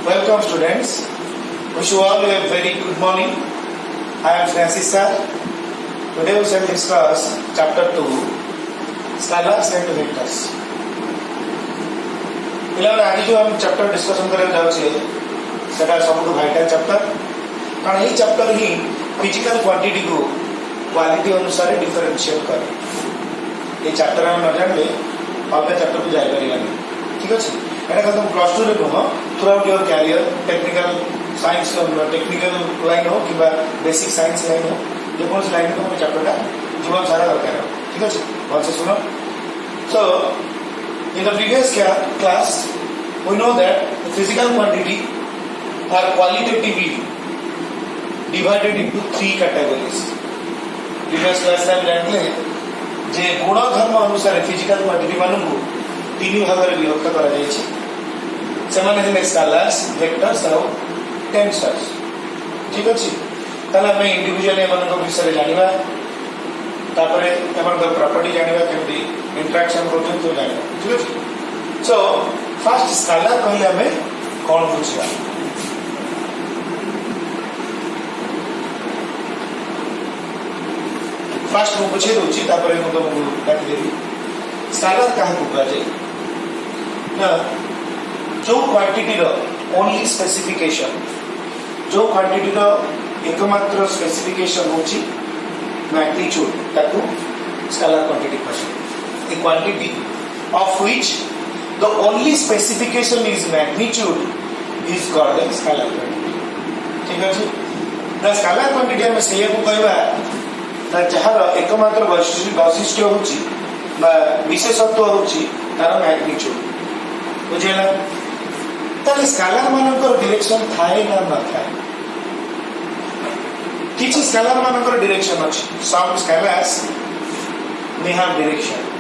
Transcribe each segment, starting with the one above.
Welcome students. Wish you all a very good morning. I am Francis sir. Today we shall discuss chapter 2, Scalars and Vectors. पिलाने आज जो हम chapter discussion करने जा रहे हैं सेटा सबुठ वाइटल चैप्टर कारण ये चैप्टर ही फिजिकल क्वांटिटी को क्वालिटी अनुसार डिफरेंशिएट करे ये चैप्टर हम न जानले अलग चैप्टर को जाय परिबानी ठीक अछि एटा कदम प्लस 2 रे नुह throughout your career technical science technical line हो किबा बेसिक साइंस लाइन हो जे कोन लाइन को हम चैप्टर का जीवन सारा दरकार है ठीक अछि बहुत से सुनो सो in the previous class we know that the physical quantity are qualitatively divided into three categories previous class में जानले जे गुण धर्म अनुसार फिजिकल क्वांटिटी मानन को तीन भाग रे विभक्त करा जाय छै से माने हे स्केलर्स वेक्टर्स और टेंसर्स ठीक अछि तला में इंडिविजुअल एमन को विषय जानिबा तापरे एमन को प्रॉपर्टी जानिबा केमती इंटरेक्शन करते तो जानिबा ठीक अछि सो फर्स्ट स्केलर कहले हमें कोन बुझिया फर्स्ट मु बुझे दोची तापरे मु तुमको काट देबी स्केलर काहे को कहै ना जो क्वांटिटी रो ओनली स्पेसिफिकेशन जो क्वांटिटी रो एकमात्र स्पेसिफिकेशन होची मैग्नीट्यूड ताकू स्केलर क्वांटिटी कहै a quantity of which the only specification is magnitude is called a scalar quantity ठीक है the scalar quantity हम से को कहबा त जहार एकमात्र वैशिष्ट्य होची बा विशेषत्व होची तार मैग्नीट्यूड बुझेला त स्केलर मानकर डायरेक्शन थाए ना न थाए किछ स्केलर मानकर डायरेक्शन अछि some scalars may have direction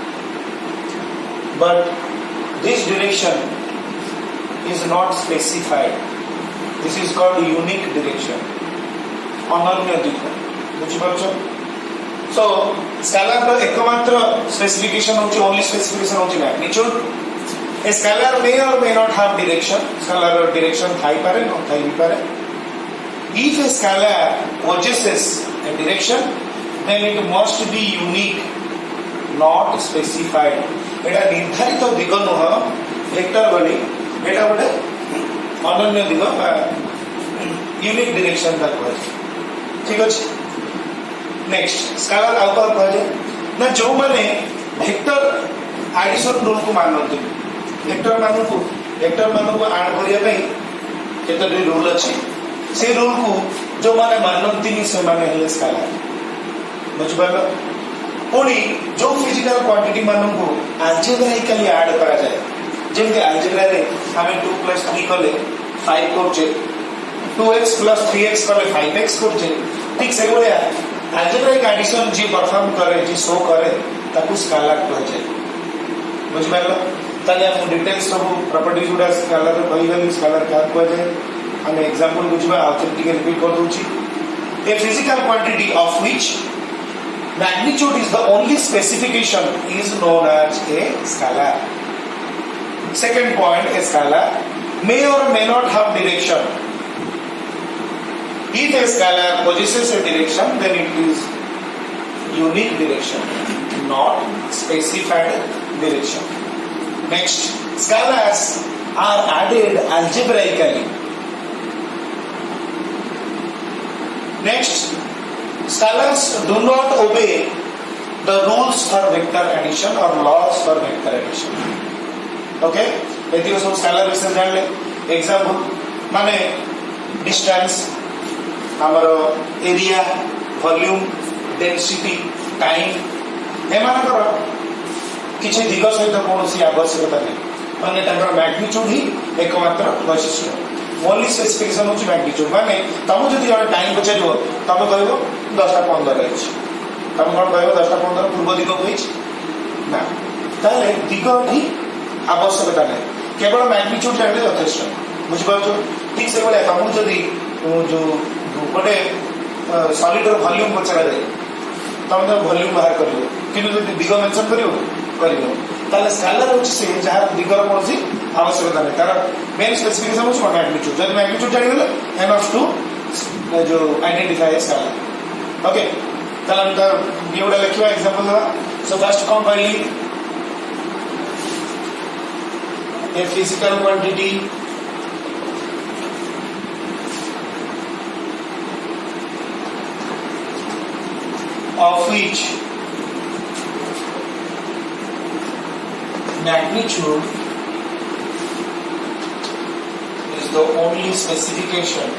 but this direction is not specified. This is called unique direction. अनन्य दिशा बुझि पाछो so scalar रो एकमात्र स्पेसिफिकेशन होची ओनली स्पेसिफिकेशन होची magnitude a scalar may or may not have direction scalar रो direction थाई पारे न थाई पारे if a scalar possesses a direction then it must be unique not specified एटा निर्धारित दिग नुह वेक्टर बनी एटा बडे अनन्य दिग यूनिक डायरेक्शन का कहै ठीक अछि नेक्स्ट स्केलर आउट ऑफ कहै ना जो माने वेक्टर एडिशन रूल को मानନ୍ତି वेक्टर मान को ऐड करिया पई केते रूल अछि से रूल को जो माने मानନ୍ତି नि से माने हेले स्केलर बुझबालो पुणी जो फिजिकल क्वांटिटी मानन को अलजेब्राइकली ऐड करा जाए जेमते अलजेब्रा रे हमें 2 + 3 कले 5 करछे 2x + 3x कले 5x करछे ठीक से बोले अलजेब्राइक एडिशन जी परफॉर्म करे जी शो करे ताकू स्केलर कह जाए बुझ पालो ताले हम डिटेल्स सब प्रॉपर्टीज गुडा स्केलर कहि गली स्केलर का कह जाए हम एग्जांपल बुझबा ऑथेंटिक रिपीट कर दूची ए physical quantity of which magnitude is the only specification is known as a scalar. Second point, a scalar may or may not have direction. If a scalar possesses a direction, then it is unique direction, not specified direction. Next, scalars are added algebraically. Next, scalars do not obey the rules for vector addition or laws for vector addition. Okay? एतियो सब scalar विषय जान ले example माने distance हमर area volume density time एमानकर किछि दिग सहित कोनोसी आवश्यकता नै माने ताकर मैग्नीट्यूड ही एकमात्र वैशिष्ट्य ओनली स्पेसिफिकेशन होची मैग्नीट्यूड माने तमो जदि जण टाइम बचैबो तमो कहबो 10:15 रहिछ तमो कोन कहबो 10:15 पूर्व दिग होइछ ना ताले दिग ही आवश्यकता नै केवल मैग्नीट्यूड जानले यथेष्ट बुझ पाछो ठीक से बोले तमो जदि जो गोटे सॉलिड रो वॉल्यूम पचरा दे तमो तो वॉल्यूम बाहर करियो किनु जदि दिग मेंशन करियो ताले स्केलर होची से जहार दिगर कोनसी आवश्यकता नहीं तार मेन स्पेसिफिकेशन हो मैग्नीट्यूड जब मैग्नीट्यूड जानिगले एनफ टू जो आइडेंटिफाई स्केलर ओके तार ये गुडा लिखिबा एग्जांपल सो फर्स्ट कौन कहली ए physical quantity of which magnitude is the only specification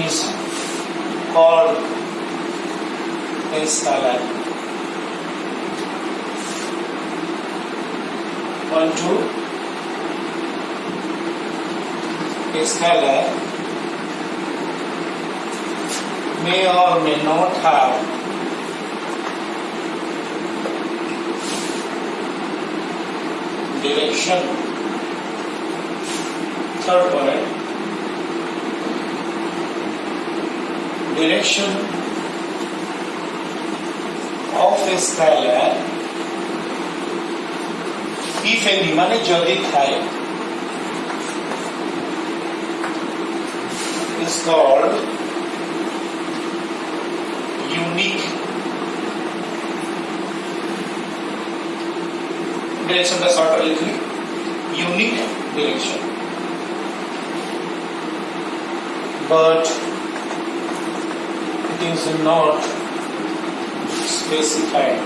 is called a scalar. 1 2 a scalar may or may not have direction. Third point, direction of a scalar if any माने जदि थाए is called unique direction का short लिखी unique direction but it is not specified.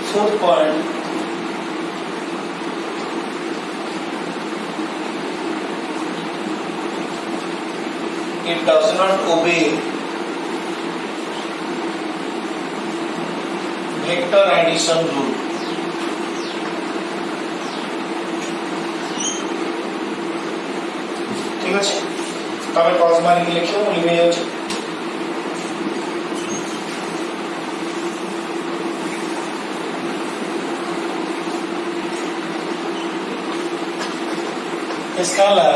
Fourth point, it does not obey vector addition rule. ठीक है तब pause मार के लिखियो लिखे जाउछ scalar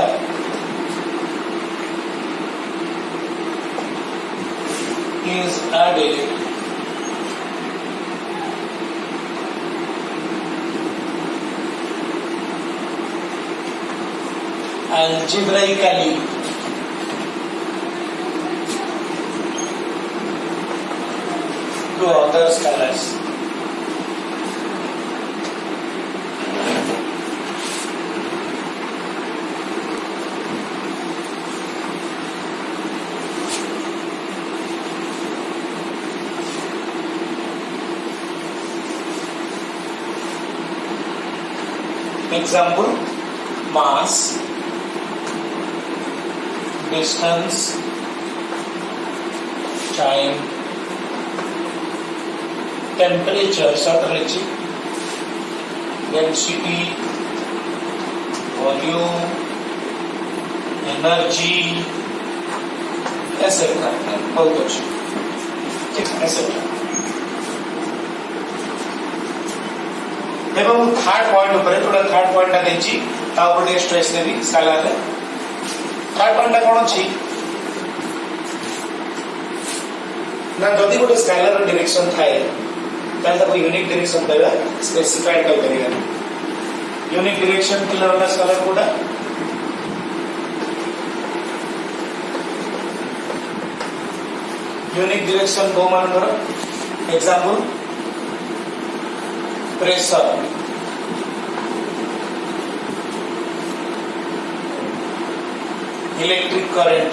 is added algebraically to other scalars. Example, mass, distance, time, temperature, density, volume, energy, etc. बहुत अच्छे ठीक है etc. एवं थर्ड पॉइंट ऊपर थोड़ा थर्ड पॉइंट टा देछि ता ऊपर स्ट्रेस देबी स्केलर रे थर्ड पॉइंट टा कोन अछि ना जदी गोटे स्केलर रो डायरेक्शन थाए ताले ताको यूनिक डायरेक्शन देबा स्पेसिफाइड कर करिया यूनिक डायरेक्शन किलर वाला स्केलर कोडा यूनिक डायरेक्शन को मान करो example pressure electric current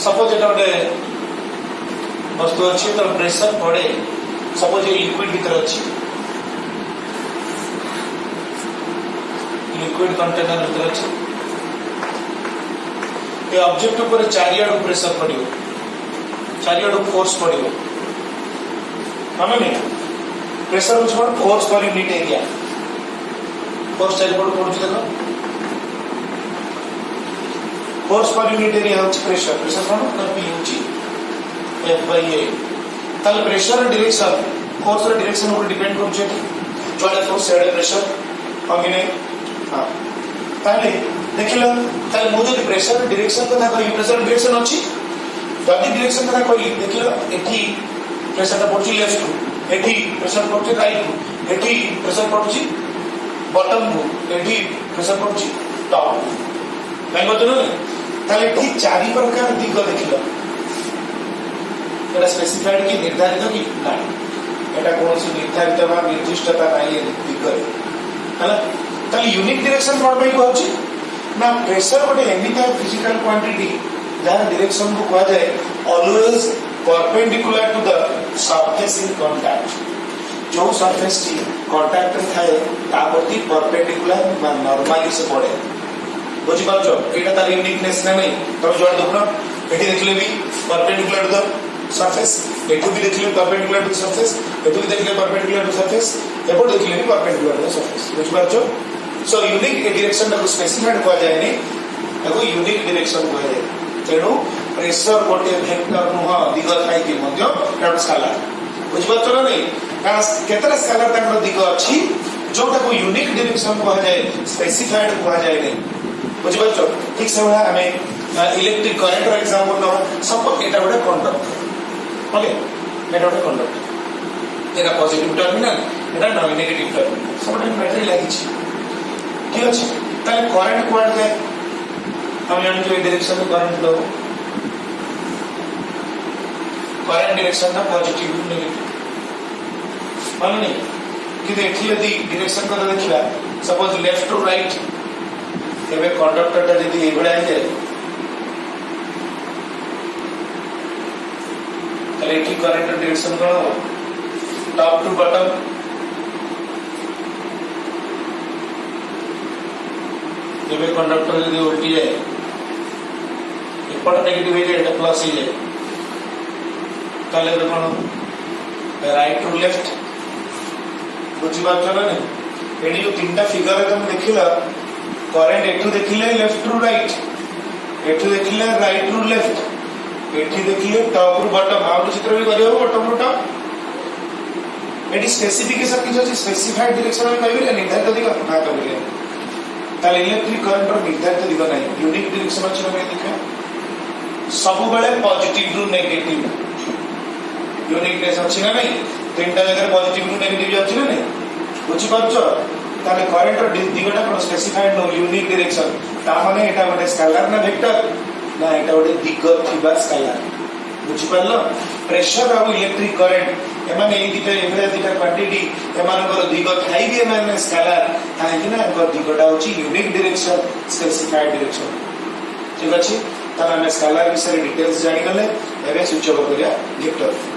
suppose एटा गोटे वस्तु अच्छी तो प्रेशर पड़े सपोज ये लिक्विड भीतर अच्छी लिक्विड कंटेनर भीतर अच्छी ये ऑब्जेक्ट ऊपर चारियाडू प्रेशर पड़ियो चारियाडू फोर्स पड़ियो माने नहीं प्रेशर उस पर force per unit area force चारियाडू पड़ुछ देखो फोर्स पर यूनिट एरिया होछ प्रेशर प्रेशर कोन तो पी होची एफ बाय ए ताल प्रेशर डायरेक्शन फोर्स रो डायरेक्शन ऊपर डिपेंड करछ जोड़े फोर्स सेडे प्रेशर अगिने हां ताले देखिल ताले मु जदि प्रेशर डायरेक्शन कथा कहि प्रेशर डायरेक्शन अछि जदि डायरेक्शन कथा कहि देखिल एठी प्रेशर पड़छि लेफ्ट को एठी प्रेशर पड़छि राइट को एठी प्रेशर पड़छि बॉटम को एठी प्रेशर पड़छि टॉप नहीं बतनो ताले एठी चारि प्रकार दिग देखिल एटा स्पेसिफाइड कि निर्धारित कि नाही एटा कोनोसी निर्धारित बा निर्दिष्टता नाही दिग हला ताले यूनिक डायरेक्शन कोन भाई कहछि ना प्रेशर गोटे एमिता फिजिकल क्वांटिटी जहाँ डायरेक्शन को कहा जाए always perpendicular to the surface in contact जो सरफेस टी कांटेक्ट रे थाए तापति परपेंडिकुलर बा नॉर्मली से पड़े बुझी पाछो एटा तार यूनिकनेस ना नहीं तो जोड़ देखना एठी देखले भी परपेंडिकुलर टू द सरफेस एठू भी देखले परपेंडिकुलर टू द सरफेस एठू भी देखले परपेंडिकुलर टू द सरफेस एपो देखले भी परपेंडिकुलर टू द सरफेस बुझी पाछो सो यूनिक डायरेक्शन को स्पेसिफाइड कहा जाए नहीं ताको यूनिक डायरेक्शन कहा जाए तेणु प्रेशर गोटे वेक्टर नुह दिग थाई कि मध्य एटा स्केलर बुझ पाछो ना नहीं कारण केतरा स्केलर ताकर दिग अछि जोटा को यूनिक डायरेक्शन कहा जाए स्पेसिफाइड कहा जाए नहीं बुझ पाछो ठीक से हमें इलेक्ट्रिक करंट रो एग्जांपल नो सब एटा गोटे कंडक्टर ओके एटा गोटे कंडक्टर एटा पॉजिटिव टर्मिनल एटा नेगेटिव टर्मिनल सब बैटरी लागि छी ठीक अच्छे ताले करंट कुआड जाए हम जान जो डायरेक्शन में करंट दो करंट डायरेक्शन ना पॉजिटिव नेगेटिव माने नहीं कि देखिए यदि डायरेक्शन को देखिला सपोज लेफ्ट टू राइट एबे कंडक्टर ता यदि एबडा है जाए ताले की करंट डायरेक्शन कोन टॉप टू बॉटम जब कंडक्टर यदि उल्टी जाए एपट नेगेटिव हो जाए प्लस हो जाए ताले कौन राइट टू लेफ्ट बुझी पाछ ना नहीं एडी जो तीनटा फिगर तुम देखिला करंट एठू देखिले लेफ्ट टू राइट एठू देखिले राइट टू लेफ्ट एठी देखिले टॉप टू बॉटम आउट चित्र भी करियो बॉटम टू टॉप एडी स्पेसिफिकेशन किछ अछि स्पेसिफाइड डायरेक्शन में कहबे निर्धारित दिग ना कहबे ताले इलेक्ट्रिक करंट रो निर्धारित दिग नाही यूनिक डायरेक्शन अछि ना देखा सब बेले पॉजिटिव टू नेगेटिव यूनिकनेस अछि ना नहीं तीनटा जगह पॉजिटिव टू नेगेटिव अछि ना नहीं बुझी पाछो ताले करंट रो दिगटा कोन स्पेसिफाइड नो यूनिक डायरेक्शन ता माने एटा गोटे स्केलर ना वेक्टर ना एटा गोटे दिग थिबा स्केलर बुझी पारलो प्रेशर और इलेक्ट्रिक करंट एमाने ए दिटा एभले दिटा क्वांटिटी एमानकर दिग थाई भी एमाने स्केलर थाई कि ना एकर दिगटा होची यूनिक डायरेक्शन स्पेसिफाइड डायरेक्शन ठीक अछि ताला हम स्केलर विषय डिटेल्स जानि गले एबे स्विच ओवर करिया वेक्टर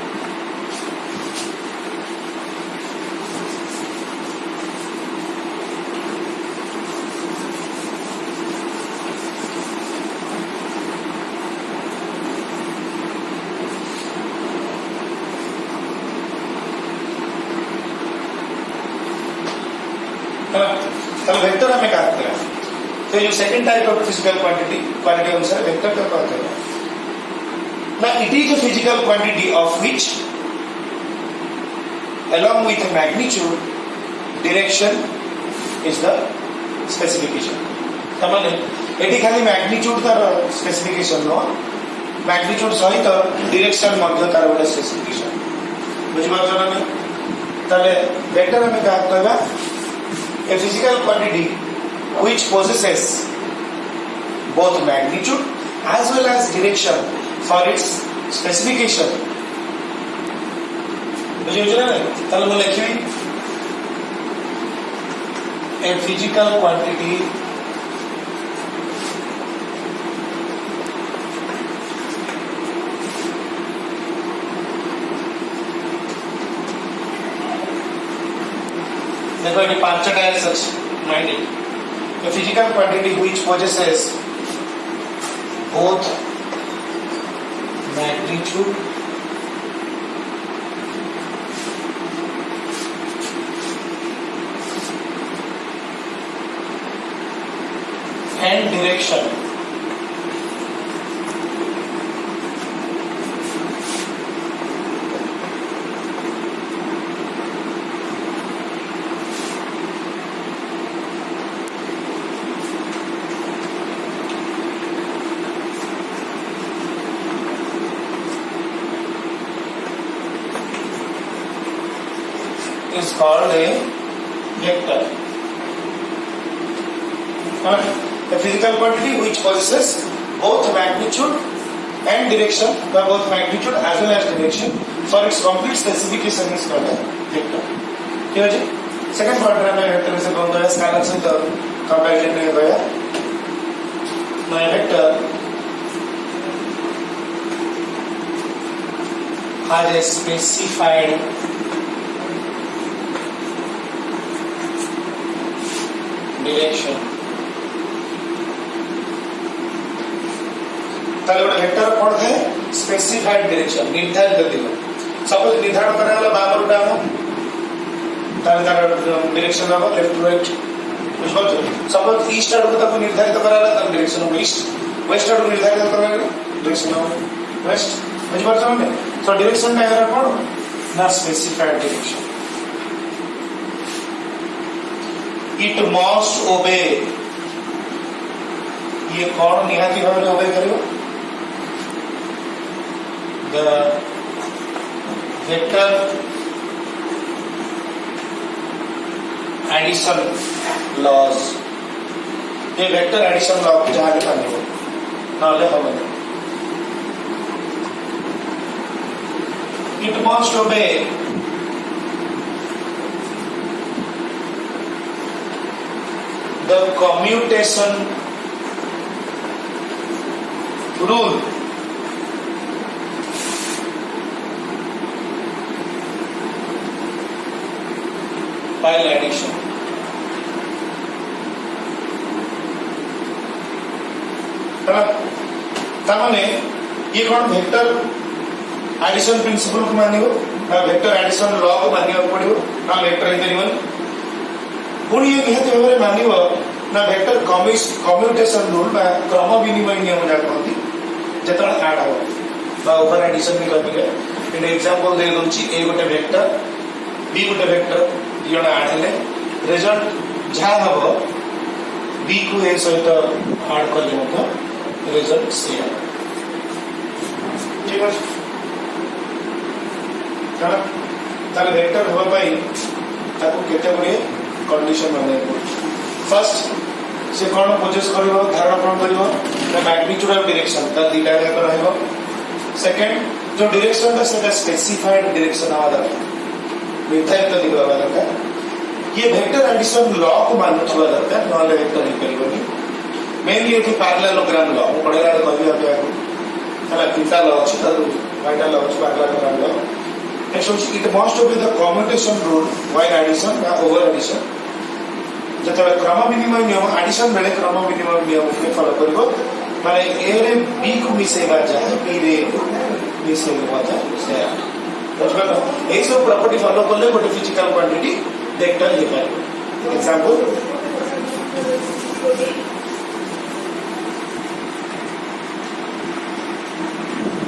तो वेक्टर हमें कहा गया तो जो second type of physical quantity अनुसार वेक्टर का कहा गया ना it is a physical quantity of which along with magnitude direction is the specification तमाने एटी खाली मैग्नीट्यूड तार स्पेसिफिकेशन नो मैग्नीट्यूड सहित डायरेक्शन मध्य तार गोटे स्पेसिफिकेशन बुझि पाछो ना ताले वेक्टर हमें कहा कहबा a physical quantity which possesses both magnitude as well as direction for its specification बुझे ना ताले मैं लिखी a physical quantity देखो ये पांचटा है such mind it a physical quantity which possesses both magnitude and direction is called a vector. A physical quantity which possesses both magnitude and direction, by both magnitude as well as direction, for its complete specification is called a vector. ठीक है जी. Second part में vector से कौन गया scalar से तो comparison में गया. Now a vector has a specified direction. ताले गोटे वेक्टर कोन है स्पेसिफाइड डायरेक्शन निर्धारित दिग. सपोज निर्धारण करा वाला बाम रुटा हो ताले तार डायरेक्शन रहबो लेफ्ट राइट. बुझबो. सपोज ईस्ट आड़ को ताको निर्धारित करा वाला तार डायरेक्शन हो ईस्ट. वेस्ट आड़ को निर्धारित करा वाला डायरेक्शन हो वेस्ट. बुझबो छने. सो डायरेक्शन का एरा कोन ना स्पेसिफाइड डायरेक्शन. इट मस्ट ओबे. ये कौन निहाती भाव में ओबे करियो. The vector addition laws. ये वेक्टर एडिशन लॉ जहां लिखा है ना ले हम it must obey the commutation rule while addition. तामाने ये कौन वेक्टर एडिशन प्रिंसिपल को मानियो ना वेक्टर एडिशन लॉ को मानियो पड़ियो ना वेक्टर इंटरवल पुणी ये निहत भाବରେ मानियो ना वेक्टर कम्यूटेशन रूल बा क्रम विनिमय नियम जा कहती जतन ऐड हो बा ओवर एडिशन भी करबे. इन एग्जांपल दे दोची ए गोटे वेक्टर बी गोटे वेक्टर दियोना आडले रिजल्ट जहां हबो बी को ए सहित ऐड करले मत रिजल्ट सी आ. ठीक है तार तार वेक्टर होबा पई ताको केते बडे कंडीशन माने फर्स्ट से कोन पोजेस करबो धारण कोन करबो द मैग्नीट्यूड ऑफ डायरेक्शन ता दीटा का रहबो. सेकंड जो डायरेक्शन का सेटा स्पेसिफाइड डायरेक्शन आ दरकार निर्धारित दिग रहबा दरकार. ये वेक्टर एडिशन लॉ को मानथबा दरकार नले वेक्टर ही करिवनी. मेनली एथि पैरेललोग्राम लॉ पढेला कहबी आपे हला तीनटा लॉ अछि त वाइटा लॉ अछि parallelogram law. Next it must be the commutation rule while addition या ओवर एडिशन. जतबे क्रम विनिमय नियम एडिशन बेले क्रम विनिमय नियम के फॉलो करबो माने ए रे बी को मिसेबा चाहे बी रे मिसेबा चाहे से ये सब प्रॉपर्टी फॉलो करले गोटे फिजिकल क्वांटिटी वेक्टर हे पाए. Example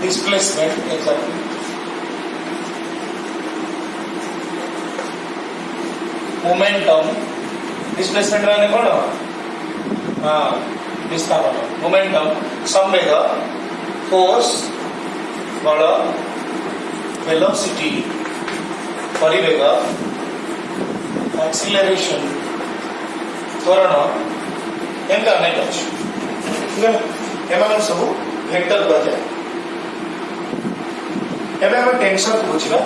displacement. Example momentum. Displacement माने कोन हां विस्थापन. मोमेंटम संवेग फोर्स बल वेलोसिटी परिवेग एक्सीलरेशन त्वरण एंड अनेक अछि. ठीक है एमान सब वेक्टर कह जाय. एबे हम टेंशन को बुझिबा.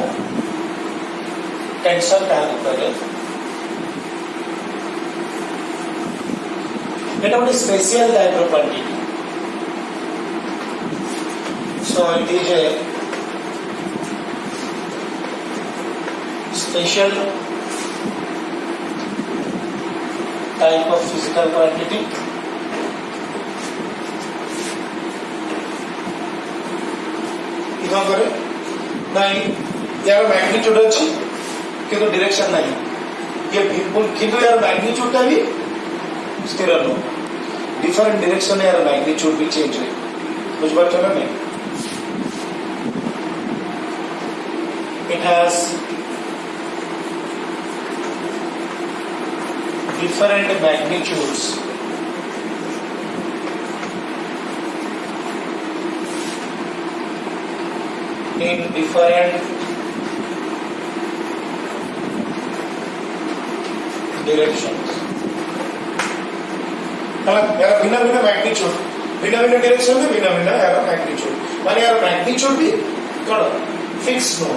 टेंशन का करे एटा ଗୋଟେ special type of quantity. So it is a special type of physical quantity. इधर करे नहीं यार मैग्नीट्यूड अच्छी किंतु डायरेक्शन नहीं. ये बिल्कुल किंतु यार मैग्नीट्यूड का भी स्थिर नो डिफरेंट डायरेक्शन यार मैग्नीट्यूड भी चेंज है. कुछ बात चला नहीं. It has different magnitudes in different direction यार भिन्न भिन्न मैग्नीट्यूड भिन्न भिन्न डिरेक्शन में भिन्न भिन्न यार मैग्नीट्यूड माने यार मैग्नीट्यूड भी कौन फिक्स नो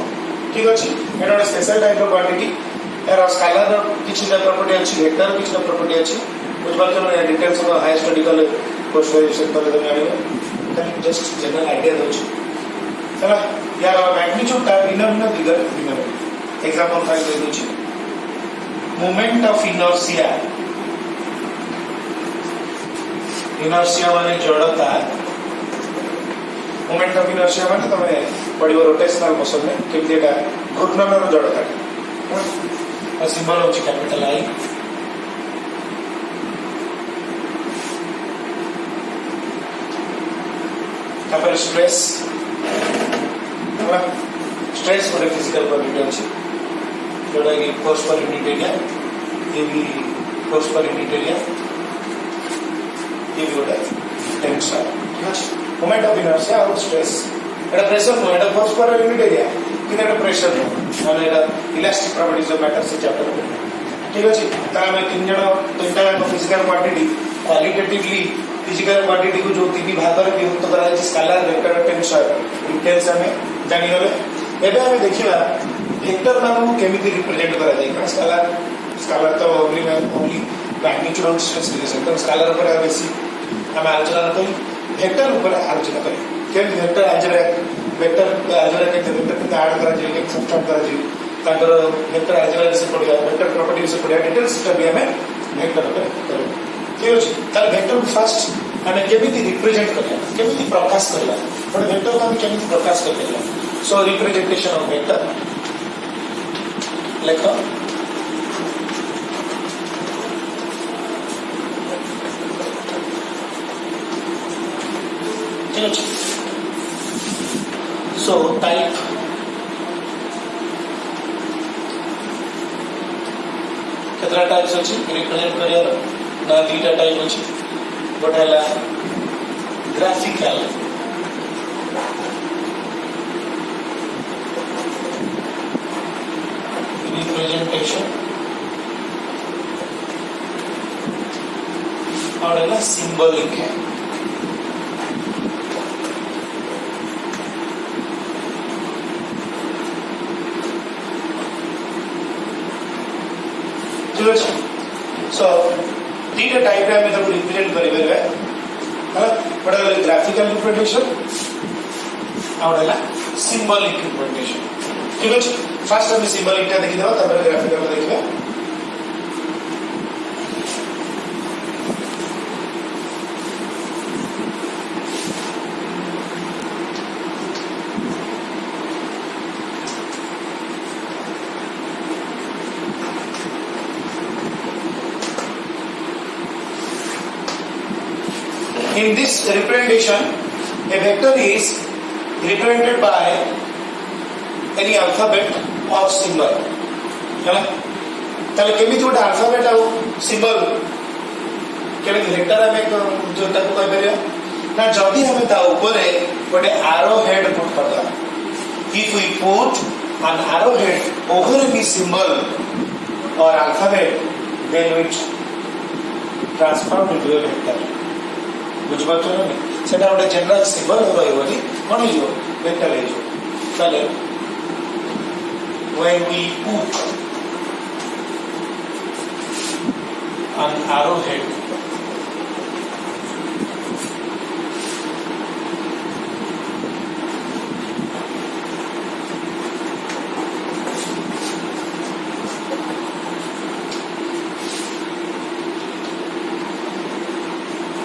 ठीक अछि एटा एक स्पेशल टाइप ऑफ क्वांटिटी यार स्केलर किछि प्रॉपर्टी अछि वेक्टर किछि प्रॉपर्टी अछि कुछ बात में डिटेल्स में हाई स्टडी कर पोस्ट ग्रेजुएशन कर जानिबो जस्ट जनरल आईडिया दोछ चला यार मैग्नीट्यूड का भिन्न भिन्न फिगर भिन्न एग्जांपल 5 दे दोछ मोमेंट ऑफ इनर्शिया माने जड़ता मोमेंट ऑफ इनर्शिया माने तमे पडिबो रोटेशनल मोशन में केमति एटा घूर्णनर जड़ता आ सिंबल होची कैपिटल आई तापर स्ट्रेस स्ट्रेस गोटे फिजिकल क्वांटिटी अछि जोटा कि फोर्स पर यूनिट एरिया ये भी फोर्स पर यूनिट एरिया ये भी गोटे टेंशन ठीक अछि मोमेंट ऑफ इनर्शिया और स्ट्रेस एटा प्रेशर नो एटा फोर्स पर यूनिट एरिया किने एटा प्रेशर नो माने एटा इलास्टिक प्रॉपर्टीज ऑफ मैटर से चैप्टर में ठीक अछि तारा में तीनटा physical quantity qualitatively physical quantity को जो तीन भाग में विभक्त करा है स्केलर वेक्टर टेंसर डिटेल्स हमें जानि गले एबे हमें देखिबा वेक्टर मान को केमिति रिप्रेजेंट करा जाय कारण स्केलर तो ओनली मैग्नीट्यूड और स्ट्रेस रिलेशन तो स्केलर ऊपर बेसी हम आलोचना करी वेक्टर ऊपर आलोचना करी के वेक्टर वेक्टर के ऐड करा जाय के सब्सट्रैक्ट करा जाय ताकर वेक्टर अलजेब्रा से पढ़िया वेक्टर प्रॉपर्टी से पढ़िया डिटेल्स भी हमें वेक्टर ऊपर करो ठीक अछि तार वेक्टर फर्स्ट हमें केमिति रिप्रेजेंट करला केमिति प्रकाश करला पर वेक्टर को हम केमिति प्रकाश करला सो रिप्रेजेंटेशन ऑफ वेक्टर लेखो ठीक अछि सो टाइप केतरा टाइप्स अछि रिप्रेजेंट करियर ना दीटा टाइप अछि गोटेला ग्राफिकल रिप्रेजेंटेशन और एला सिंबलिक है सो तीन टाइप रे हम तो रिप्रेजेंट करि बेले है बड़ा ग्राफिकल रिप्रेजेंटेशन और एला सिंबलिक रिप्रेजेंटेशन ठीक है फर्स्ट हम सिंबलिक टा देखि देबा तब ग्राफिकल देखिबा In this representation, a vector is represented by any alphabet or symbol. है ताले केमिति गोटे अल्फाबेट आ सिंबल केले वेक्टर हमें जो ताको कह परिया ना जदी हमें ता ऊपर गोटे एरो हेड पुट करदा if we put an arrow head over any symbol or alphabet then it transform into a vector बुझ बात है ना सेटा गोटे जनरल सिंबल रहइबो नी कोन हियो वेक्टर हियो चले when we put an arrowhead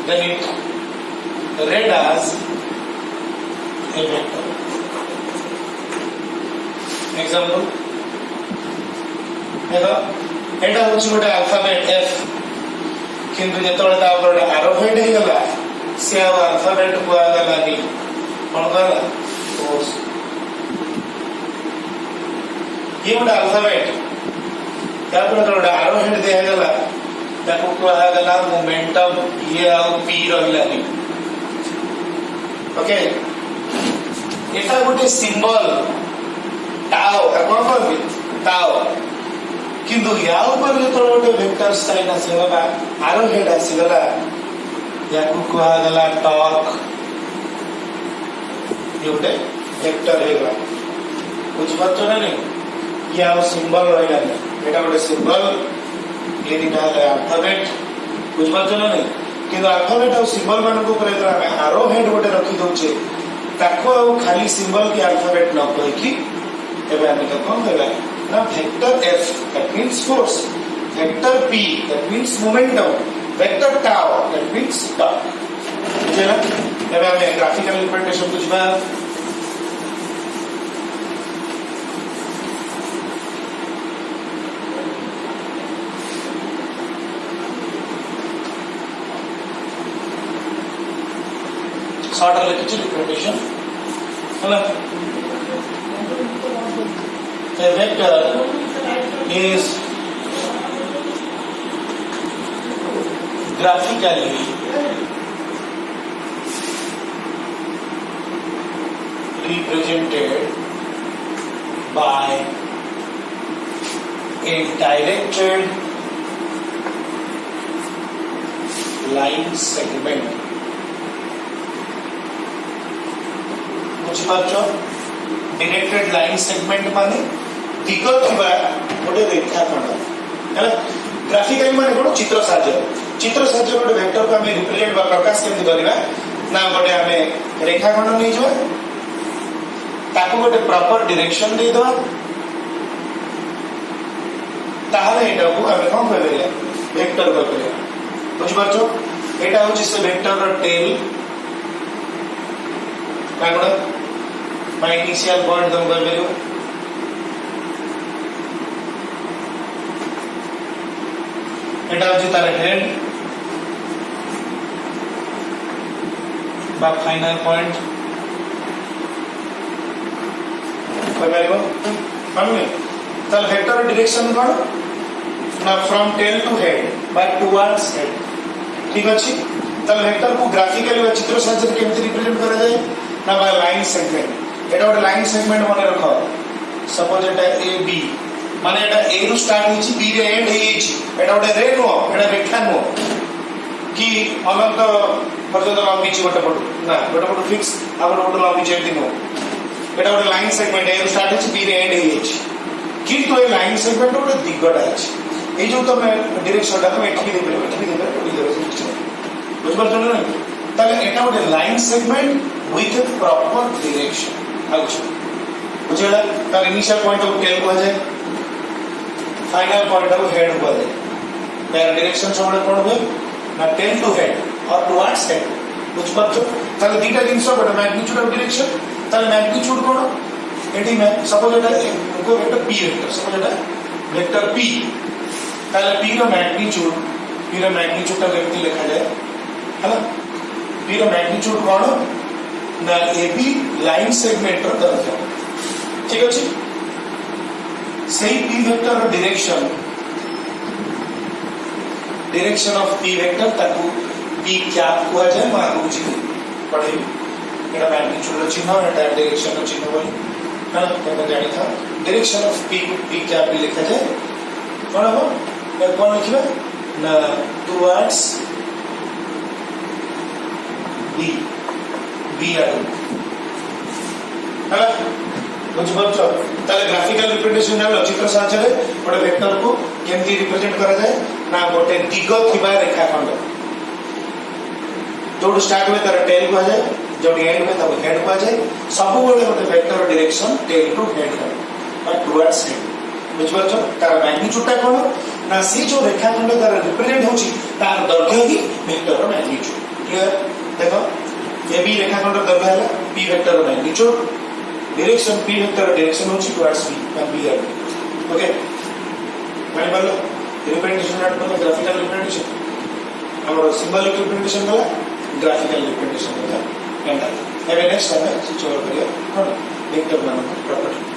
then it read as a vector. Example देखो एटा होछि गोटे अल्फाबेट एफ किंतु जेतोळे ता ऊपर एरोहेड हे गला से अल्फाबेट को आगला नी कोन गला ओस ये गोटे अल्फाबेट या पर गोटे एरोहेड दे हे गला ताको को आगला मोमेंटम ये आ पी रहला नी ओके एटा गोटे सिंबल टाओ कोन कहबी टाओ किंतु या ऊपर जो गोटे वेक्टर साइन आसीगला आरो हेड आसीगला या कहा गला टॉर्क ये गोटे वेक्टर हेगा बुझ पाछो ना नहीं या सिंबल रहला नहीं एटा गोटे सिंबल ये दिखा है अल्फाबेट बुझ पाछो ना नहीं किंतु अल्फाबेट और सिंबल मान को ऊपर जरा आरो हेड गोटे रखी दउचे ताको खाली सिंबल की अल्फाबेट न कहि कि एबे हम कौन कहला ना vector F that means force vector P that means momentum vector tau that means torque बुझला एबे हम ग्राफिकल रिप्रेजेंटेशन बुझबा शॉर्ट लिखित रिप्रेजेंटेशन है a vector is graphically represented by a directed line segment बुझिपारछ डायरेक्टेड लाइन सेगमेंट माने दिग थिबा गोटे रेखाखंड है ग्राफिकली माने कोन चित्र साहाय्य गोटे वेक्टर को हमें रिप्रेजेंट बा प्रकाश केमति करबा ना गोटे हमें रेखाखंड नै जवा ताको गोटे प्रॉपर डायरेक्शन दे दवा ताहले एटा को हमें कोन कहबे वेक्टर कहबे बुझिपारछ एटा होची से वेक्टर रो टेल कागड़ my initial point तुम कर बेरो एटा होची तार हेड बा फाइनल पॉइंट कर बेरो माने तार वेक्टर डायरेक्शन कोन ना from tail to head but towards head ठीक अछि तार वेक्टर को ग्राफिकली व चित्र साहाय्य केमति रिप्रेजेंट करा जाय ना बाय लाइन सेगमेंट एटा गोटे लाइन सेगमेंट माने रखो सपोज एटा ए बी माने एटा ए रु स्टार्ट होची बी रे एंड हेची एटा गोटे रे नो एटा रेखा नो कि अनंत पर्यंत लंबी छि गोटे पट ना गोटे पट फिक्स आ गोटे लंबी छि नो एटा गोटे लाइन सेगमेंट ए रु स्टार्ट होची बी रे एंड हेची किंतु ए लाइन सेगमेंट गोटे दिगटा अछि ए जो तमे डायरेक्शन दा तमे एठी देबे बुझ पाछो ना ताले एटा गोटे line segment with a proper direction बुझेला तार इनिशियल पॉइंट को टेल को जाए फाइनल पॉइंट को हेड को जाए तार डायरेक्शन सबले कोन होय ना टेल टू हेड और टुवर्ड्स हेड बुझ पाछो ताले दीटा जिंस गोटे मैग्नीट्यूड ऑफ डायरेक्शन ताले मैग्नीट्यूड कोन एटी में सपोज एटा को वेक्टर p वेक्टर सपोज एटा वेक्टर p ताले p रो मैग्नीट्यूड ता व्यक्ति लिखा जाए हैना p रो मैग्नीट्यूड कोन ना AB लाइन सेगमेंट रो दर्जा ठीक अछि सही P वेक्टर रो डायरेक्शन ऑफ P वेक्टर ताकू P क्या हुआ जाए मा बुझी पढ़े एटा मैग्नीट्यूड रो चिन्ह एटा डायरेक्शन रो चिन्ह बोली हां एटा जानि था डायरेक्शन ऑफ P क्या भी लिखा जाए कोन हो ए कोन लिखबे ना टुवर्ड्स B आरो हला बुझ पाछो ताले ग्राफिकल रिप्रेजेंटेशन है चित्र साहाय्य गोटे वेक्टर को केमती रिप्रेजेंट करा जाए ना गोटे दिग थिबा रेखाखंड जोड स्टार्ट में तार टेल को जाए जोड एंड में तब हेड को जाए सब बेले गोटे vector direction tail to head और टुवर्ड्स हेड बुझ पाछो तार मैग्नीट्यूड ता कोन ना सी जो रेखाखंड तार रिप्रेजेंट होची तार दैर्घ्य ही वेक्टर रो मैग्नीट्यूड क्लियर देखो ये भी रेखाखंड दैर्घ्य है p vector magnitude direction p vector direction होची towards b and b okay माने बोलो रिप्रेजेंटेशन नॉट बोलो ग्राफिकल रिप्रेजेंटेशन और सिंबॉलिक रिप्रेजेंटेशन बोला ग्राफिकल रिप्रेजेंटेशन बोला एंड एवे नेक्स्ट टाइम सिचुएशन करियो वेक्टर नाम प्रॉपर्टी